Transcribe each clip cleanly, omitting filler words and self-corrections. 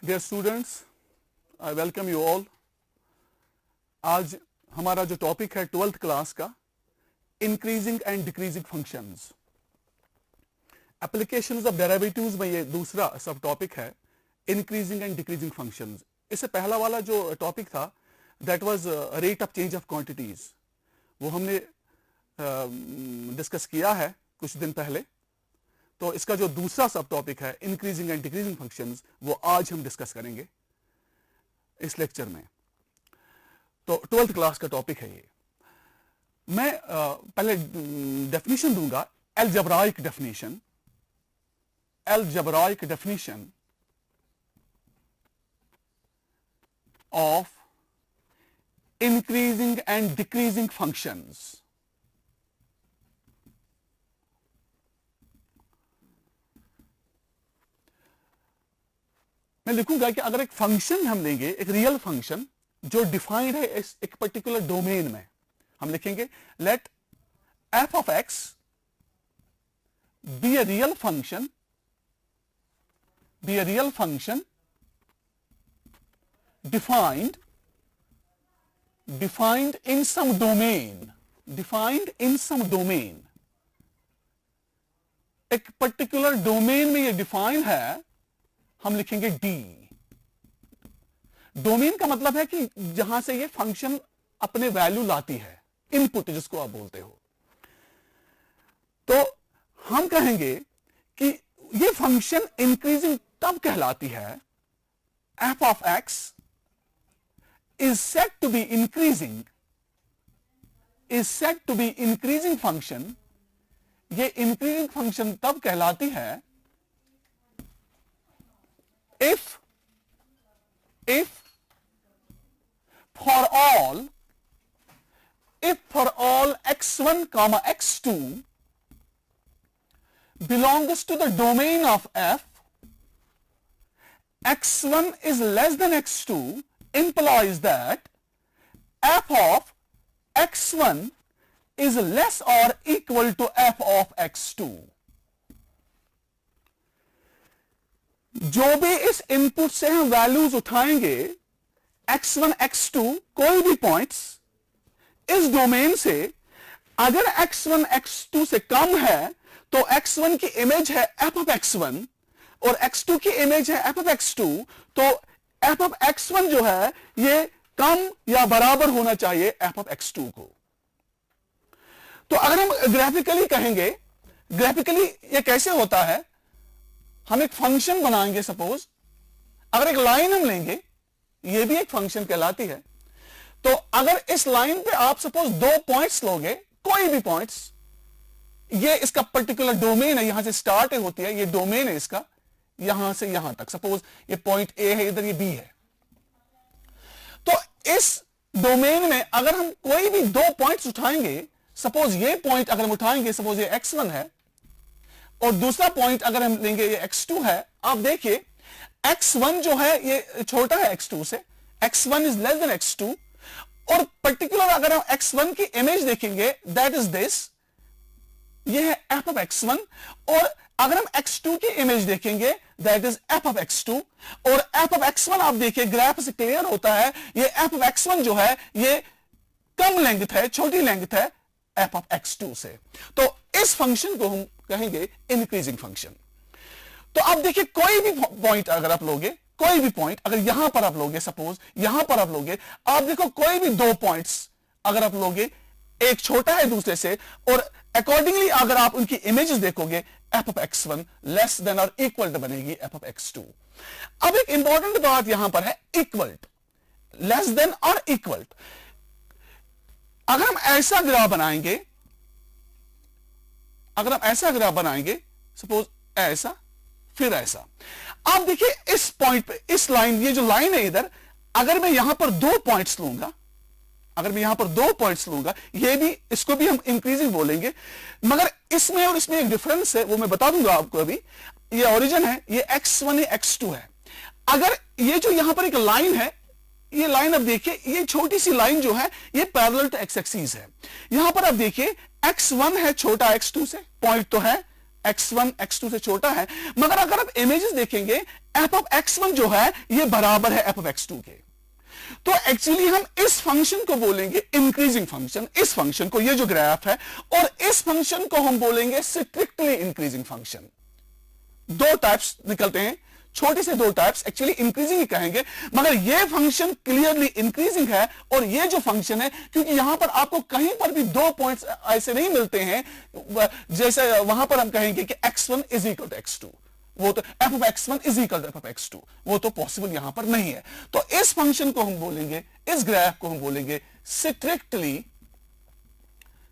Dear students, I welcome you all. आज हमारा जो टॉपिक है 12th क्लास का increasing and decreasing functions, applications of derivatives में ये दूसरा सब टॉपिक है, इंक्रीजिंग एंड डिक्रीजिंग फंक्शंस। इससे पहला वाला जो टॉपिक था that was rate of change of quantities, वो हमने डिस्कस किया है कुछ दिन पहले। तो इसका जो दूसरा सब टॉपिक है इंक्रीजिंग एंड डिक्रीजिंग फंक्शंस, वो आज हम डिस्कस करेंगे इस लेक्चर में। तो 12th क्लास का टॉपिक है ये। मैं पहले डेफिनेशन दूंगा, algebraic definition of increasing and decreasing functions. मैं लिखूंगा कि अगर एक फंक्शन हम लेंगे, एक रियल फंक्शन जो डिफाइंड है एक पर्टिकुलर डोमेन में, हम लिखेंगे let f of x be a real function defined in some domain, एक पर्टिकुलर डोमेन में ये डिफाइन है, हम लिखेंगे डी। डोमेन का मतलब है कि जहां से ये फंक्शन अपने वैल्यू लाती है, इनपुट जिसको आप बोलते हो। तो हम कहेंगे कि ये फंक्शन इंक्रीजिंग तब कहलाती है, F of x is said to be increasing function। ये इंक्रीजिंग फंक्शन तब कहलाती है if for all x1 comma x2 belongs to the domain of f, x1 is less than x2 implies that f of x1 is less or equal to f of x2। जो भी इस input से हम values उठाएंगे, x1 x2 कोई भी points इस domain से, अगर x1 x2 से कम है तो x1 की इमेज है f of x1 और x2 की इमेज है f of x2, तो f of x1 जो है ये कम या बराबर होना चाहिए f of x2 को। तो अगर हम ग्राफिकली कहेंगे, ग्राफिकली ये कैसे होता है, हम एक फंक्शन बनाएंगे। सपोज अगर एक लाइन हम लेंगे, ये भी एक फंक्शन कहलाती है। तो अगर इस लाइन पे आप सपोज 2 पॉइंट्स लोगे, कोई भी पॉइंट्स, ये इसका पर्टिकुलर डोमेन है, यहां से स्टार्ट होती है, ये डोमेन है इसका, यहां से यहां तक। सपोज ये पॉइंट ए है, इधर ये बी है। तो इस डोमेन में अगर हम कोई भी 2 पॉइंट्स उठाएंगे, सपोज ये पॉइंट अगर हम उठाएंगे, सपोज ये x1 है और दूसरा पॉइंट अगर हम लेंगे ये x2 है, आप देखिए x1 जो है ये छोटा है x2 से, x1 is less then x2, और पर्टिकुलर अगर हम x1 की इमेज देखेंगे, दैट इज दिस, ये है f of x1, और अगर हम x2 की इमेज देखेंगे, that is f of x2, और f of x1 आप देखिए ग्राफ से क्लियर होता है, ये f of x1 जो है ये कम लेंथ है, छोटी लेंथ है f of x2 से। तो इस फंक्शन को हम कहेंगे इंक्रीजिंग फंक्शन। तो आप देखिए कोई भी पॉइंट अगर आप लोगे, कोई भी पॉइंट अगर यहां पर आप लोगे, सपोज यहां पर आप लोगे, आप देखो कोई भी 2 पॉइंट्स अगर आप लोगे, एक छोटा है दूसरे से, और अकॉर्डिंगली अगर आप उनकी इमेजेस देखोगे, f of x1 less then और इक्वल बनेगी f of x2। अब एक इंपॉर्टेंट बात यहां पर है, इक्वल, लेस देन और इक्वल। अगर हम ऐसा ग्राफ बनाएंगे, सपोज ऐसा, फिर ऐसा, आप देखिए इस पॉइंट पे, इस लाइन, ये जो लाइन है इधर, अगर मैं यहां पर 2 पॉइंट्स लूंगा, ये भी, इसको भी हम इंक्रीजिंग बोलेंगे, मगर इसमें और इसमें एक डिफरेंस है, वो मैं बता दूंगा आपको अभी। ये ओरिजिन है, ये x1 है, x2 है। अगर ये जो यहां पर एक लाइन है, ये लाइन अब देखिए, ये छोटी सी लाइन जो है ये पैरेलल टू एक्स एक्सिस है। यहां पर अब देखिए x1 है छोटा x2 से, पॉइंट तो है x1 x2 से छोटा है, मगर अगर आप इमेजेस देखेंगे f ऑफ x1 जो है ये बराबर है f ऑफ x2 के। तो एक्चुअली हम इस फंक्शन को बोलेंगे इंक्रीजिंग फंक्शन, इस फंक्शन को, ये जो ग्राफ है, और इस फंक्शन को हम बोलेंगे स्ट्रिक्टली इंक्रीजिंग फंक्शन। दो टाइप्स निकलते हैं, छोटे से दो टाइप्स, एक्चुअली इंक्रीजिंग ही कहेंगे, मगर ये फंक्शन क्लियरली इंक्रीजिंग है, और ये जो फंक्शन है, क्योंकि यहां पर आपको कहीं पर भी दो पॉइंट्स ऐसे नहीं मिलते हैं जैसे वहां पर हम कहेंगे कि x1 is equal to x2, वो तो f of x1 is equal to f of x2, वो तो पॉसिबल यहां पर नहीं है। तो इस फंक्शन को हम बोलेंगे, इस ग्राफ को हम बोलेंगे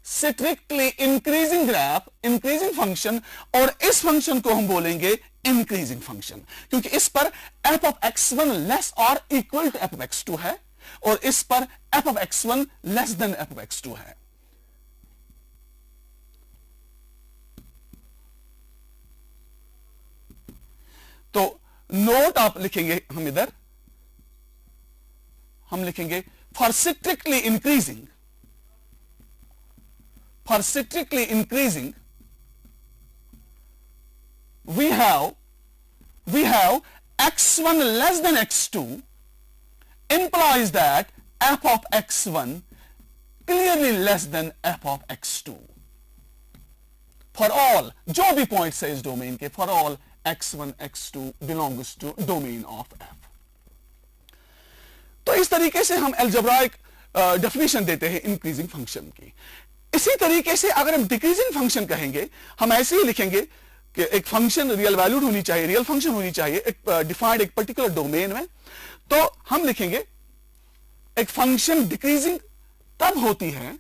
strictly increasing graph, increasing function, और इस फंक्शन को हम बोलेंगे इंक्रीजिंग फंक्शन, क्योंकि इस पर f ऑफ x1 लेस और equal to f of x2 है, और इस पर f of x1 less than f of x2 है। तो नोट आप लिखेंगे, हम इधर हम लिखेंगे for strictly increasing, for strictly increasing we have x1 less than x2 implies that f of x1 clearly less than f of x2 for all, जो भी पॉइंट्स है इस डोमेन के, for all x1 x2 belongs to domain of f। तो इस तरीके से हम अलजेब्राइक डेफिनेशन देते हैं इंक्रीजिंग फंक्शन की। इसी तरीके से अगर हम डिक्रीजिंग फंक्शन कहेंगे, हम ऐसे ही लिखेंगे कि एक फंक्शन रियल वैल्यूड होनी चाहिए, रियल फंक्शन होनी चाहिए, एक डिफाइंड एक पर्टिकुलर डोमेन में। तो हम लिखेंगे एक फंक्शन डिक्रीजिंग तब होती है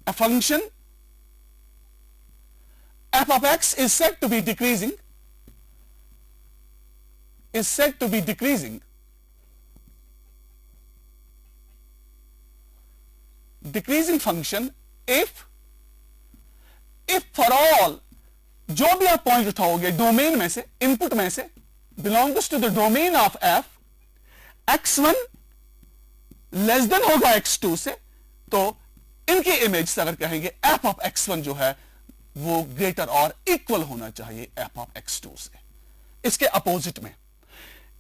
a function f of x is said to be decreasing, decreasing function if for all, जो भी आप पॉइंट उठाओगे डोमेन में से, इनपुट में से, belongs to the domain of f, x1 less then होगा x2 से, तो इनकी इमेज से अगर कहेंगे f ऑफ x1 जो है वो ग्रेटर और इक्वल होना चाहिए f ऑफ x2 से। इसके अपोजिट में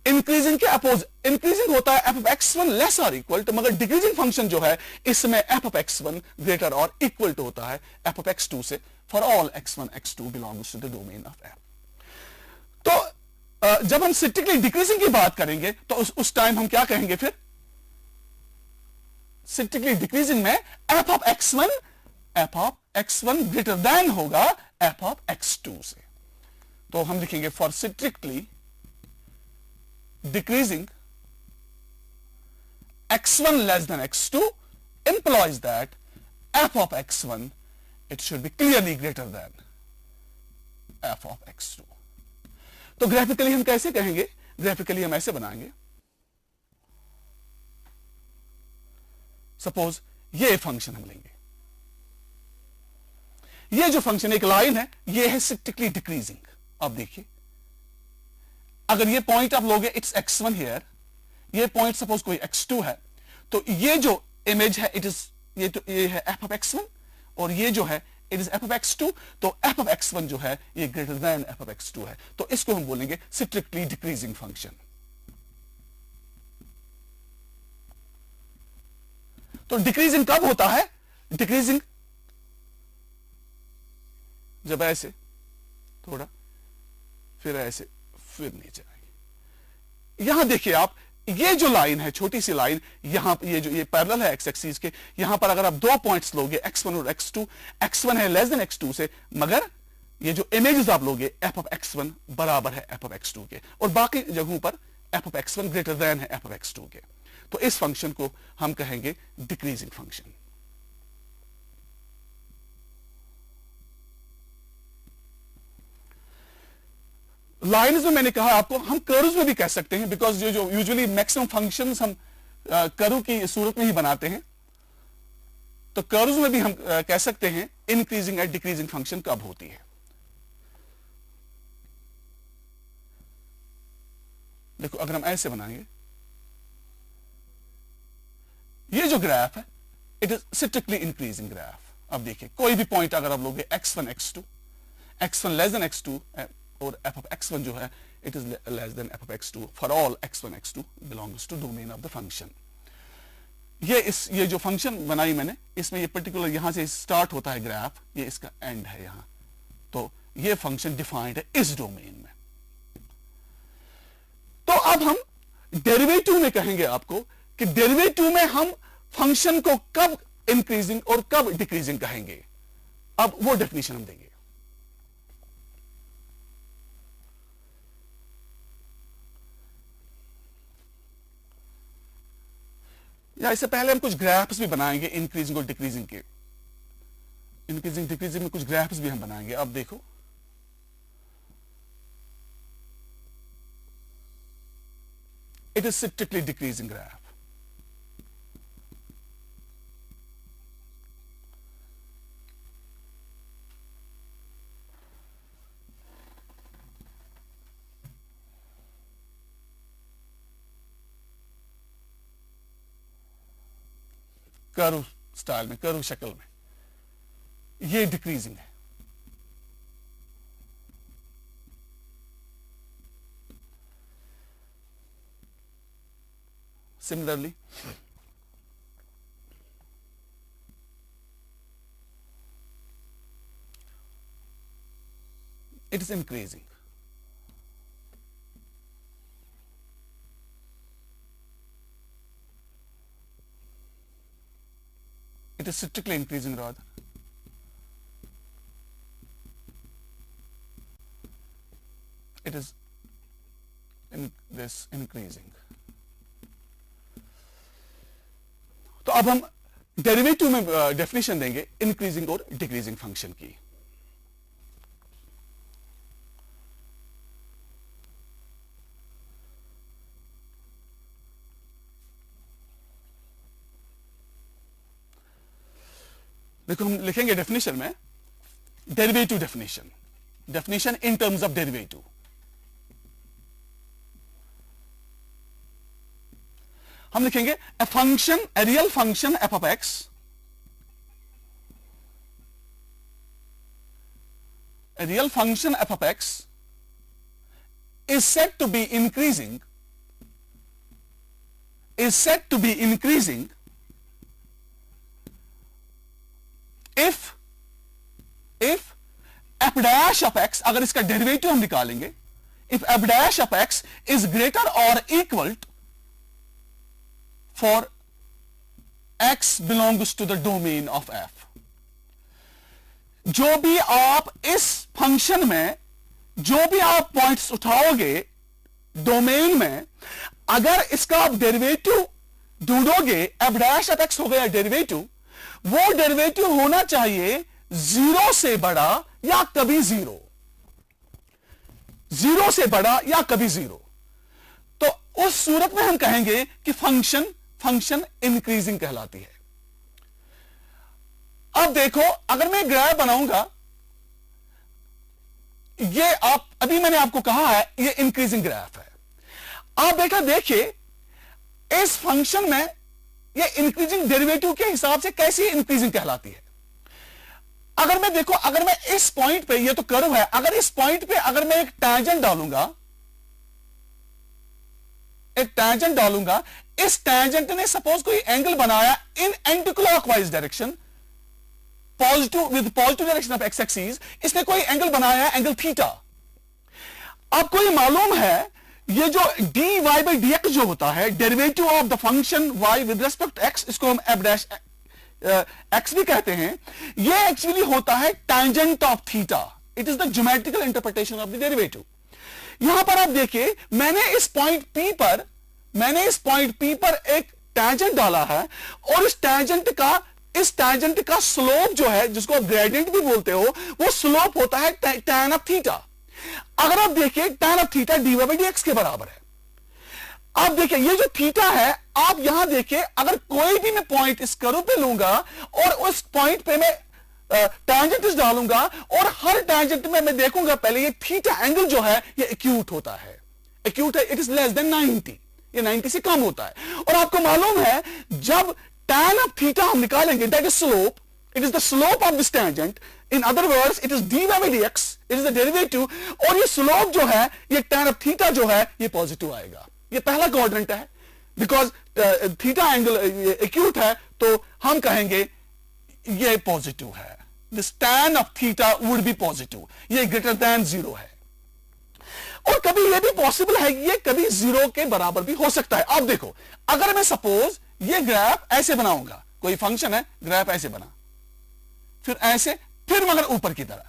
इंक्रीजिंग के अपोजिट, इंक्रीजिंग होता है f ऑफ x1 लेस और इक्वल टू, मगर डिक्रीजिंग फंक्शन जो है इसमें f ऑफ x1 ग्रेटर और इक्वल टू होता है f ऑफ x2 से, for all x1 x2 belongs to the domain of f। तो जब हम स्ट्रिक्टली डिक्रीजिंग की बात करेंगे तो उस टाइम हम क्या कहेंगे, फिर स्ट्रिक्टली डिक्रीजिंग में f of x1 greater than होगा f ऑफ x2 से। तो हम लिखेंगे for strictly decreasing x1 less than x2 implies that f of x1 it should be clearly greater than f of x2। तो graphically हम कैसे कहेंगे, ग्राफिकली हम ऐसे बनाएंगे, सपोज ये फंक्शन हम लेंगे, ये जो फंक्शन एक लाइन है ये है स्ट्रिक्टली डिक्रीजिंग। अब देखिए अगर ये पॉइंट आप लोगे इट्स x1 हियर, ये पॉइंट सपोज कोई x2 है, तो ये जो इमेज है इट इज ये है f ऑफ x1, और ये जो है it is f of x2, तो f ऑफ x1 जो है ये greater than f of x2 है, तो इसको हम बोलेंगे स्ट्रिक्टली डिक्रीजिंग फंक्शन। तो डिक्रीजिंग कब होता है, डिक्रीजिंग जब ऐसे थोड़ा, फिर ऐसे, फिर नीचे आएगी। यहां देखिए आप, ये जो लाइन है, छोटी सी लाइन, यहां ये पैरेलल है एक्स एक्सिस के, यहां पर अगर आप दो पॉइंट्स लोगे x1 और x2, x1 है लेस देन x2 से, मगर ये जो इमेजेस आप लोगे f ऑफ x1 बराबर है f ऑफ x2 के, और बाकी जगहों पर f of x1 greater than है f ऑफ x2 के। तो इस फंक्शन को हम कहेंगे डिक्रीजिंग फंक्शन। लाइन्स में मैंने कहा आपको, हम कर्व्स में भी कह सकते हैं, बिकॉज जो यूजुअली मैक्सिमम फंक्शंस हम कर्व की सूरत में ही बनाते हैं, तो कर्व्स में भी हम कह सकते हैं इंक्रीजिंग एंड डिक्रीजिंग फंक्शन कब होती है। देखो अगर हम ऐसे बनाएंगे, ये जो ग्राफ है it is strictly increasing graph. अब देखिए कोई भी पॉइंट अगर आप लोगे x1 x2, x1 less then x2 और f of x1 जो है it is less than f of x2 for all x1 x2 belongs to domain of the function. ये जो फंक्शन बनाई मैंने, इसमें ये पर्टिकुलर यहां से स्टार्ट होता है ग्राफ, ये इसका एंड है यहां, तो ये फंक्शन डिफाइंड है इस डोमेन में। तो अब हम डेरिवेटिव में कहेंगे आपको कि डेरिवेटिव में हम फंक्शन को कब इंक्रीजिंग और कब डिक्रीजिंग कहेंगे। अब वो डेफिनेशन हम देंगे। या इससे पहले हम कुछ ग्राफ्स भी बनाएंगे इंक्रीजिंग और डिक्रीजिंग के। इंक्रीजिंग डिक्रीजिंग में कुछ ग्राफ्स भी हम बनाएंगे। अब देखो it is strictly decreasing graph। Curve style में, कर्व शक्ल में, ये डिक्रीजिंग है। Similarly, it is increasing। It is strictly increasing rather। It is in this increasing। तो अब हम डेरिवेटिव में डेफिनेशन देंगे इंक्रीजिंग और डिक्रीजिंग फंक्शन की। देखो हम लिखेंगे डेफिनेशन में derivative definition, definition in terms of derivative. हम लिखेंगे a function, A real function f of x a real function f of x is said to be increasing if f dash of x, अगर इसका derivative हम निकालेंगे, if f dash of x is greater or equal for x belongs to the domain of f। जो भी आप इस function में जो भी आप पॉइंट्स उठाओगे डोमेन में, अगर इसका आप डेरिवेटिव ढूंढोगे, f डैश ऑफ x हो गया डेरिवेटिव, वो डेरिवेटिव होना चाहिए जीरो से बड़ा या कभी जीरो, जीरो से बड़ा या कभी जीरो। तो उस सूरत में हम कहेंगे कि फंक्शन इंक्रीजिंग कहलाती है। अब देखो अगर मैं ग्राफ बनाऊंगा, ये आप अभी मैंने आपको कहा है ये इंक्रीजिंग ग्राफ है। आप बेटा देखिए इस फंक्शन में ये इंक्रीजिंग डेरिवेटिव के हिसाब से कैसी इंक्रीजिंग कहलाती है। अगर मैं देखो, अगर मैं इस पॉइंट पे, ये तो कर्व है, अगर इस पॉइंट पे अगर मैं एक टैंजेंट डालूंगा, इस टैंजेंट ने सपोज कोई एंगल बनाया in anti clockwise direction, with positive direction of x axis, इसने कोई एंगल बनाया एंगल थीटा। आपको ये मालूम है ये जो dy by dx जो होता है derivative of the function y with respect x, इसको हम f डैश x भी कहते हैं, ये एक्चुअली होता है tangent of theta. It is the geometrical interpretation of the derivative. यहां पर आप देखिए मैंने इस पॉइंट P पर एक टैंजेंट डाला है, और इस टैंजेंट का स्लोप जो है, जिसको आप ग्रेडियंट भी बोलते हो, वो स्लोप होता है tan ऑफ थीटा। अगर आप देखिए tan of theta dy by dx के बराबर है। आप देखिए ये जो थीटा है, आप यहां देखिए अगर कोई भी मैं पॉइंट इस कर्व पे लूंगा और उस पॉइंट पे मैं टैंजेंट डालूंगा, और हर टैंजेंट में मैं देखूंगा पहले ये थीटा एंगल जो है ये एक्यूट होता है, एक्यूट है, इट इज लेस देन 90, ये 90 से कम होता है। और आपको मालूम है जब tan ऑफ थीटा हम निकालेंगे, that is slope, it is the slope of this tangent, in other words it is dy by dx, it is the derivative, और ये स्लोप जो है, ये tan ऑफ थीटा जो है, ये पॉजिटिव आएगा। ये पहला क्वाड्रेंट है, बिकॉज थीटा एंगल एक्यूट है, तो हम कहेंगे ये पॉजिटिव है, this tan of theta would be positive, ये ग्रेटर देन 0 है। और कभी ये भी पॉसिबल है, ये कभी 0 के बराबर भी हो सकता है। आप देखो, अगर मैं सपोज ये ग्राफ ऐसे बनाऊंगा, कोई फंक्शन है, ग्राफ ऐसे बना, फिर ऐसे, फिर मगर ऊपर की तरह,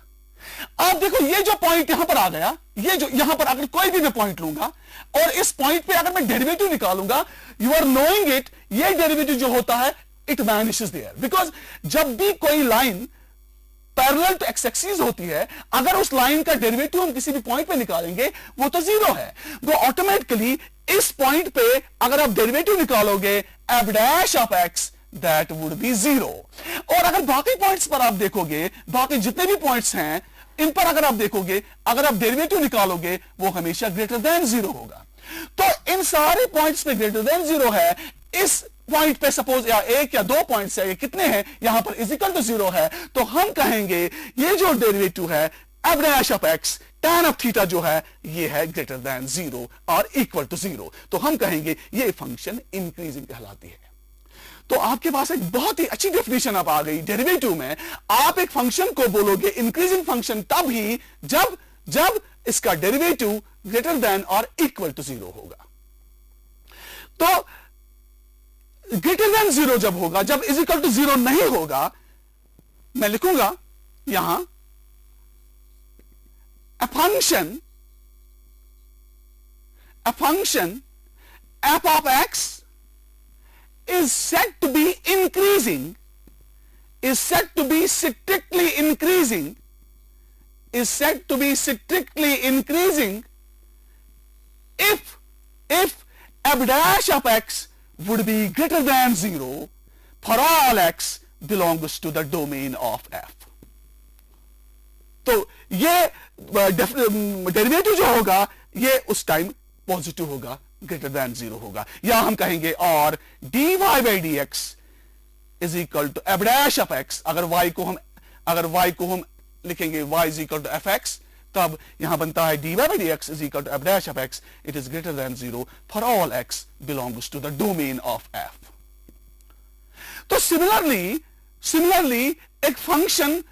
आप देखो ये जो पॉइंट यहां पर आ गया, ये जो यहां पर अगर कोई भी मैं पॉइंट लूंगा और इस पॉइंट पे अगर मैं डेरिवेटिव निकालूंगा, यू आर नोइंग इट, ये डेरिवेटिव जो होता है इट वैनिशेस देयर, बिकॉज जब भी कोई line parallel to x axis होती है, अगर उस लाइन का डेरिवेटिव हम किसी भी पॉइंट पे निकालेंगे वो तो 0 है, तो ऑटोमेटिकली इस पॉइंट पे अगर आप डेरिवेटिव निकालोगे F dash of x, that would be 0। और अगर बाकी पॉइंट्स पर आप देखोगे, बाकी जितने भी पॉइंट्स हैं इन पर अगर आप देखोगे, अगर आप डेरिवेटिव निकालोगे वो हमेशा ग्रेटर देन 0 होगा। तो इन सारे पॉइंट्स पे ग्रेटर देन 0 है, इस पॉइंट पे सपोज या 1 या 2 पॉइंट्स है, ये कितने हैं, यहां पर इज इक्वल टू 0 है, तो हम कहेंगे ये जो डेरिवेटिव है F dash of x, tan of theta जो है ये है ग्रेटर देन 0 और इक्वल टू 0, तो हम कहेंगे ये फंक्शन इंक्रीजिंग कहलाती है। तो आपके पास एक बहुत ही अच्छी डेफिनेशन अब आ गई डेरिवेटिव में। आप एक फंक्शन को बोलोगे इंक्रीजिंग फंक्शन तब ही जब इसका डेरिवेटिव ग्रेटर देन और इक्वल टू 0 होगा। तो ग्रेटर देन 0 जब होगा, जब इज इक्वल टू 0 नहीं होगा, मैं लिखूंगा यहां a function f of x is said to be increasing, is said to be strictly increasing, is said to be strictly increasing if f dash of x would be greater than 0 for all x belongs to the domain of f। तो ये derivative जो होगा ये उस time positive होगा, greater than 0 होगा, या हम कहेंगे और dy by dx is equal to f dash of x. अगर y को हम लिखेंगे y is equal to f x, तब यहां बनता है dy by dx is equal to f dash of x, it is greater than 0 for all x belongs to the domain of f। तो similarly एक function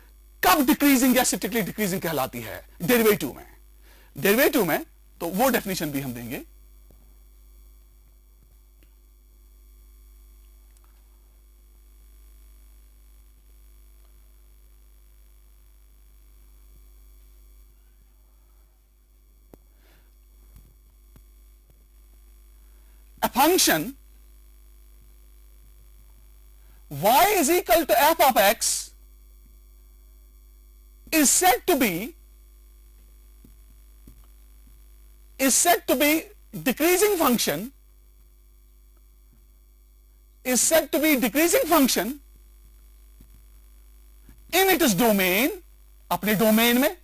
कब decreasing या strictly decreasing कहलाती है डेरिवेटिव में, तो वो डेफिनेशन भी हम देंगे। A function y is equal to f of x is said to be decreasing function, is said to be decreasing function in its domain, अपने डोमेन में,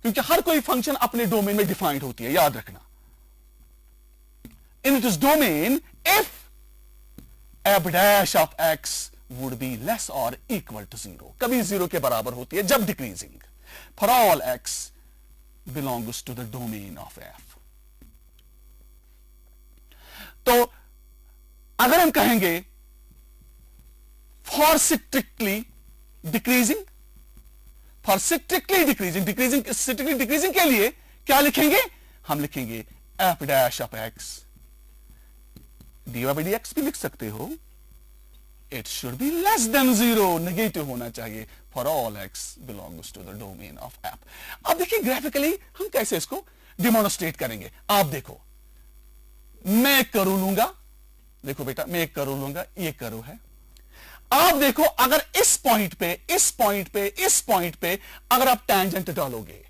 क्योंकि हर कोई फंक्शन अपने डोमेन में डिफाइंड होती है, याद रखना। in its domain if f dash of x would be less or equal to 0, कभी 0 के बराबर होती है जब decreasing, for all x belongs to the domain of f। तो अगर हम कहेंगे for strictly decreasing के लिए क्या लिखेंगे, हम लिखेंगे f dash of x, dy by dx भी लिख सकते हो, it should be less than 0, negative होना चाहिए, for all x belongs to the domain of f। अब देखिए ग्राफिकली हम कैसे इसको डिमोन्स्ट्रेट करेंगे। आप देखो, मैं एक करू लूंगा, देखो बेटा मैं एक करू लूंगा, ये करू है। आप देखो अगर इस पॉइंट पे अगर आप टेंजेंट डालोगे,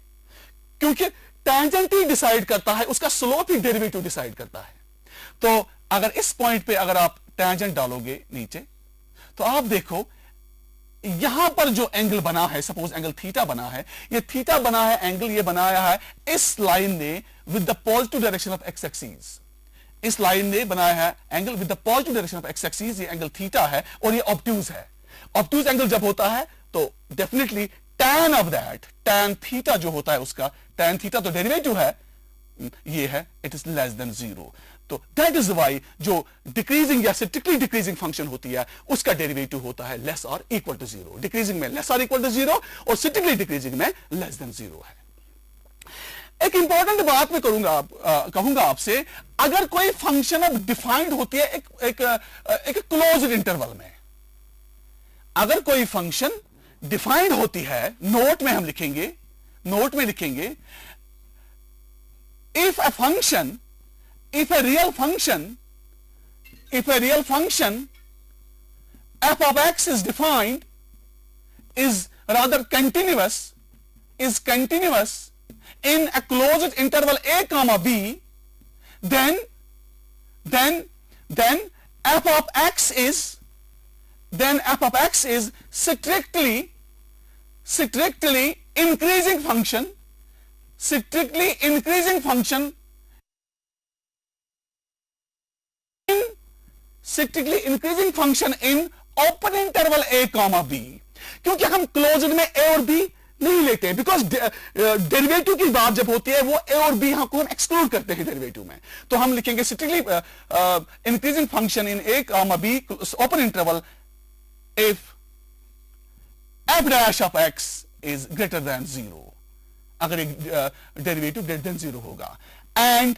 क्योंकि टेंजेंट ही डिसाइड करता है, उसका स्लोप ही डेरिवेटिव डिसाइड करता है। तो अगर इस पॉइंट पे अगर आप टेंजेंट डालोगे नीचे, तो आप देखो यहां पर जो एंगल बना है, सपोज एंगल थीटा बना है, ये थीटा बना है, एंगल ये बनाया है इस लाइन ने with the positive direction of x axis, इस लाइन ने बनाया है angle with the positive direction of x axis, ये एंगल थीटा है और ये ऑब्ट्यूज है। ऑब्ट्यूज एंगल जब होता है तो definitely tan of that, tan theta जो होता है उसका, tan थीटा तो डेरिवेटिव है, ये है it is less than zero. तो दैट इज वाई जो डिक्रीजिंग या स्ट्रिक्टली डिक्रीजिंग फंक्शन होती है उसका डेरिवेटिव होता है लेस और इक्वल टू जीरो। डिक्रीजिंग में लेस और इक्वल टू जीरो और स्ट्रिक्टली डिक्रीजिंग में लेस देन जीरो है। एक इंपॉर्टेंट बात मैं कहूंगा आपसे, अगर कोई फंक्शन अब डिफाइंड होती है एक क्लोज्ड इंटरवल में, अगर कोई फंक्शन डिफाइंड होती है, नोट में हम लिखेंगे, नोट में लिखेंगे if a real function f of x is defined, is rather continuous in a closed interval a comma b, then f of x is strictly increasing function, strictly increasing function in open interval a comma b। क्योंकि हम closed में a और b नहीं लेते हैं, because derivative की बात जब होती है वो a और b को हम एक्सक्लूड करते हैं डेरिवेटिव में, तो हम लिखेंगे strictly increasing function in a comma b open interval if f dash of x is greater than 0, अगर एक डेरिवेटिव ग्रेटर देन जीरो होगा, and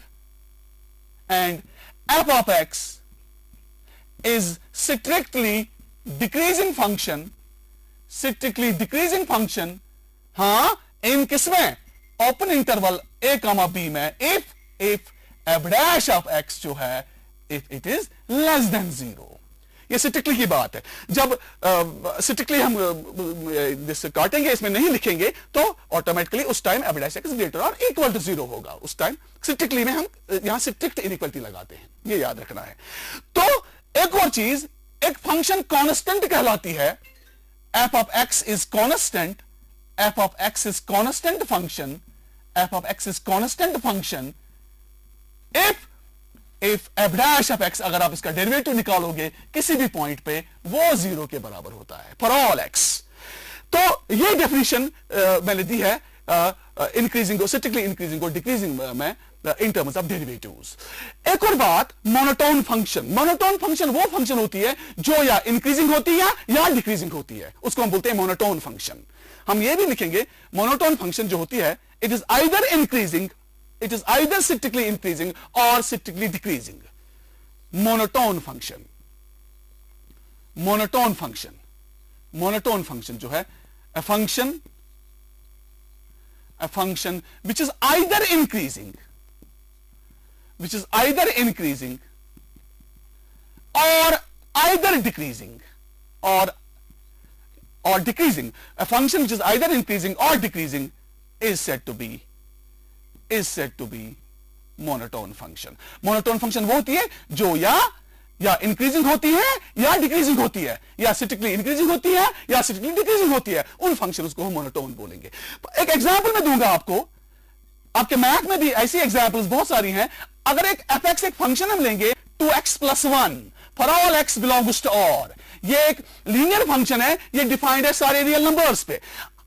f of x is strictly decreasing function, हाँ इन किसमें, open interval a comma b में, if f dash of x जो है if it is less than 0। ये strictly की बात है। जब स्ट्रिक्टली हम काटेंगे, इसमें नहीं लिखेंगे, तो ऑटोमेटिकली उस time f dash x greater और इक्वल टू 0 होगा। उस टाइम स्ट्रिक्टली में हम यहां स्ट्रिक्ट इनइक्वालिटी लगाते हैं, ये याद रखना है। तो एक और चीज, एक फंक्शन कांस्टेंट कहलाती है, f of x is constant, f of x is constant function, f of x is constant function if f dash of x, अगर आप इसका डेरिवेटिव निकालोगे किसी भी पॉइंट पे, वो 0 के बराबर होता है फॉर ऑल x। तो ये डेफिनेशन मैंने दी है इंक्रीजिंग को, स्ट्रिक्टली इंक्रीजिंग को डिक्रीजिंग में इन टर्म्स ऑफ डेरिवेटिव्स। एक और बात, मोनोटोन फंक्शन। मोनोटोन फंक्शन वो फंक्शन होती है जो या इंक्रीजिंग होती है या डिक्रीजिंग होती है, उसको हम बोलते हैं मोनोटोन फंक्शन। हम ये भी लिखेंगे मोनोटोन फंक्शन जो होती है, it is either increasing, it is either strictly increasing or strictly decreasing। monotone function जो है a function which is either increasing or either decreasing or decreasing। a function which is either increasing or decreasing is said to be monotone function। monotone function वो होती है जो या increasing होती है या डिक्रीजिंग होती है, या स्ट्रिक्टली इंक्रीजिंग होती है या स्ट्रिक्टली डिक्रीजिंग होती है, उन फंक्शंस को हम मोनोटोन बोलेंगे। एक एग्जांपल मैं दूंगा आपको, आपके मैथ में भी ऐसी एग्जांपल्स बहुत सारी हैं। अगर एक fx एक फंक्शन हम लेंगे 2x + 1 for all x belongs to और, ये एक लीनियर फंक्शन है, ये डिफाइंड है सारे रियल नंबर्स पे,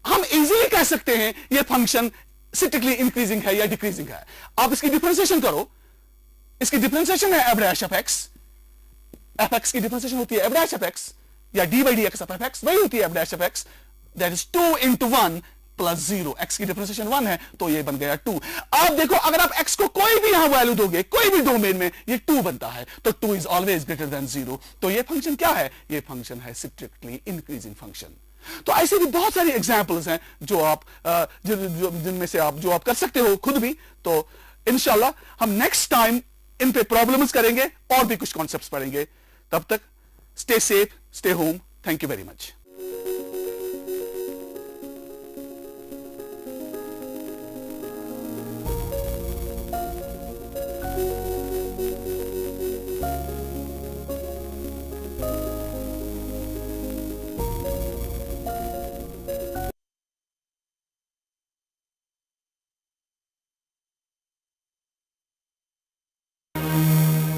हम इजीली कह सकते हैं ये फंक्शन स्ट्रिक्टली इंक्रीजिंग है या डिक्रीजिंग है। आप इसकी डिफरेंशिएशन करो, इसकी डिफरेंशिएशन है f dash of x, fx की डिफरेंशिएशन होती है f dash of x या d by dx of fx, वही होती है f dash of x, that is 2 into 1 plus 0। x की डिफरेंशिएशन 1 है तो ये बन गया 2। आप देखो अगर आप x को कोई भी यहां वैल्यू दोगे, कोई भी डोमेन में, ये 2 बनता है, तो 2 is always greater than 0। तो ये फंक्शन क्या है, ये फंक्शन है स्ट्रिक्टली इंक्रीजिंग फंक्शन। तो ऐसे भी बहुत सारी एग्जांपल्स हैं जो आप जिनमें से आप कर सकते हो खुद भी। तो इंशाल्लाह हम नेक्स्ट टाइम इन पे प्रॉब्लम्स करेंगे और भी कुछ कॉन्सेप्ट्स पढ़ेंगे। तब तक stay safe, stay home. Thank you very much.